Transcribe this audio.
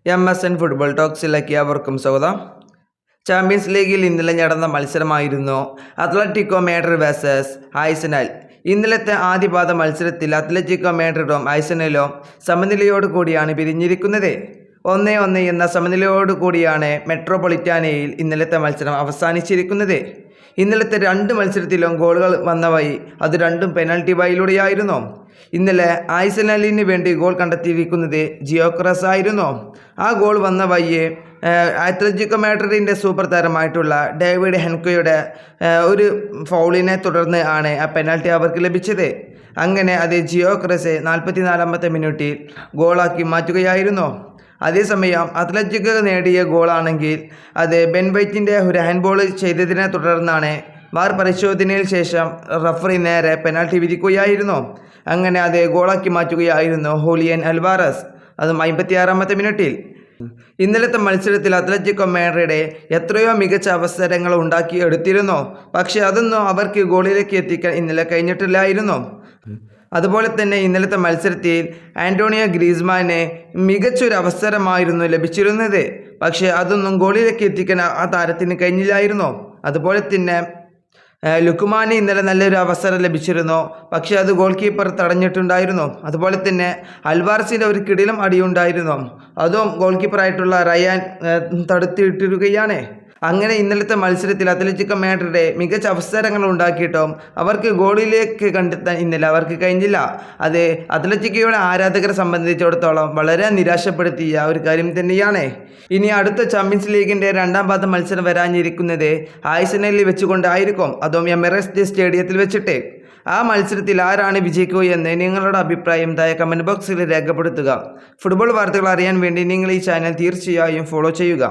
MSN football ടോക്സിലേക്ക് അവർക്കും സ്വാഗതം. Champions ലീഗിൽ ഇന്നലെ നടന്ന മത്സരമായിരുന്നു അത്ലറ്റിക്കോ മാഡ്രിഡ് വേഴ്സസ് ആഴ്സണൽ. ഇന്നലത്തെ ആദ്യപാദ മത്സരത്തിൽ അത്ലറ്റിക്കോ മാഡ്രിഡും ആഴ്സണലും സമനിലയോട് കൂടിയാണ് പിരിഞ്ഞിരിക്കുന്നത്. 1-1 എന്ന സമനിലയോട് കൂടിയാണ് മെട്രോപൊളിറ്റാനയിൽ ഇന്നലത്തെ മത്സരം അവസാനിച്ചിരിക്കുന്നത്. ഇന്നലത്തെ രണ്ട് മത്സരത്തിലും ഗോളുകൾ വന്ന വഴി അത് രണ്ടും പെനൽറ്റി വഴിയിലൂടെയായിരുന്നു. ഇന്നലെ ആഴ്സണലിന് വേണ്ടി ഗോൾ കണ്ടെത്തിയിരിക്കുന്നത് ജിയോക്രസ് ആയിരുന്നു. ആ ഗോൾ വന്ന വഴിയെ അത്ലറ്റിക്കോ മാഡ്രിഡിൻ്റെ സൂപ്പർ താരമായിട്ടുള്ള ഡേവിഡ് ഹെൻകോയുടെ ഒരു ഫൗളിനെ തുടർന്ന് ആണ് ആ പെനാൽറ്റി അവർക്ക് ലഭിച്ചത്. അങ്ങനെ അത് ജിയോക്രസ് 44-ാമത്തെ മിനിറ്റിൽ ഗോളാക്കി മാറ്റുകയായിരുന്നു. അതേസമയം അത്ലറ്റിക്കോ നേടിയ ഗോളാണെങ്കിൽ അത് ബെൻ വൈറ്റിൻ്റെ ഒരു ഹാൻഡ് ബോൾ ചെയ്തതിനെ തുടർന്നാണ് വാർ പരിശോധനയിൽ ശേഷം റഫറി നേരെ പെനാൽറ്റി വിധിക്കുകയായിരുന്നു. അങ്ങനെ അത് ഗോളാക്കി മാറ്റുകയായിരുന്നു ഹൂലിയൻ അൽവാരസ്, അതും 56-ാമത്തെ മിനിറ്റിൽ. ഇന്നലത്തെ മത്സരത്തിൽ അത്ലറ്റിക്കോ മാഡ്രിഡ് എത്രയോ മികച്ച അവസരങ്ങൾ ഉണ്ടാക്കിയെടുത്തിരുന്നു. പക്ഷേ അതൊന്നും അവർക്ക് ഗോളിലേക്ക് എത്തിക്കാൻ ഇന്നലെ കഴിഞ്ഞിട്ടില്ലായിരുന്നു. അതുപോലെ തന്നെ ഇന്നലത്തെ മത്സരത്തിൽ ആൻ്റോണിയോ ഗ്രീസ്മാന് മികച്ചൊരു അവസരമായിരുന്നു ലഭിച്ചിരുന്നത്. പക്ഷേ അതൊന്നും ഗോളിലേക്ക് എത്തിക്കാൻ ആ താരത്തിന് കഴിഞ്ഞില്ലായിരുന്നു. അതുപോലെ തന്നെ ലുക്മാന് ഇന്നലെ നല്ലൊരു അവസരം ലഭിച്ചിരുന്നു. പക്ഷേ അത് ഗോൾ കീപ്പർ തടഞ്ഞിട്ടുണ്ടായിരുന്നു. അതുപോലെ തന്നെ അൽവാർസിൻ്റെ ഒരു കിടിലം അടിയുണ്ടായിരുന്നു. അതും ഗോൾ കീപ്പറായിട്ടുള്ള റയാൻ തടുത്തിട്ടിരിക്കുകയാണ്. അങ്ങനെ ഇന്നലത്തെ മത്സരത്തിൽ അത്ലറ്റിക്കോ മാഡ്രിഡ് മികച്ച അവസരങ്ങൾ ഉണ്ടാക്കിയിട്ടും അവർക്ക് ഗോളിലേക്ക് കണ്ടെത്താൻ ഇന്നലെ അവർക്ക് കഴിഞ്ഞില്ല. അത് അത്ലറ്റിക്കോയുടെ ആരാധകരെ സംബന്ധിച്ചിടത്തോളം വളരെ നിരാശപ്പെടുത്തിയ ഒരു കാര്യം തന്നെയാണ്. ഇനി അടുത്ത ചാമ്പ്യൻസ് ലീഗിൻ്റെ രണ്ടാം പാദ മത്സരം വരാനിരിക്കുന്നത് ആഴ്സണലിൽ വെച്ചുകൊണ്ടായിരിക്കും, അതും എമിറേറ്റ്സ് സ്റ്റേഡിയത്തിൽ വെച്ചിട്ട്. ആ മത്സരത്തിൽ ആരാണ് വിജയിക്കുകയെന്ന് നിങ്ങളുടെ അഭിപ്രായം താഴെ കമൻറ്റ് ബോക്സിൽ രേഖപ്പെടുത്തുക. ഫുട്ബോൾ വാർത്തകൾ അറിയാൻ വേണ്ടി നിങ്ങൾ ഈ ചാനൽ തീർച്ചയായും ഫോളോ ചെയ്യുക.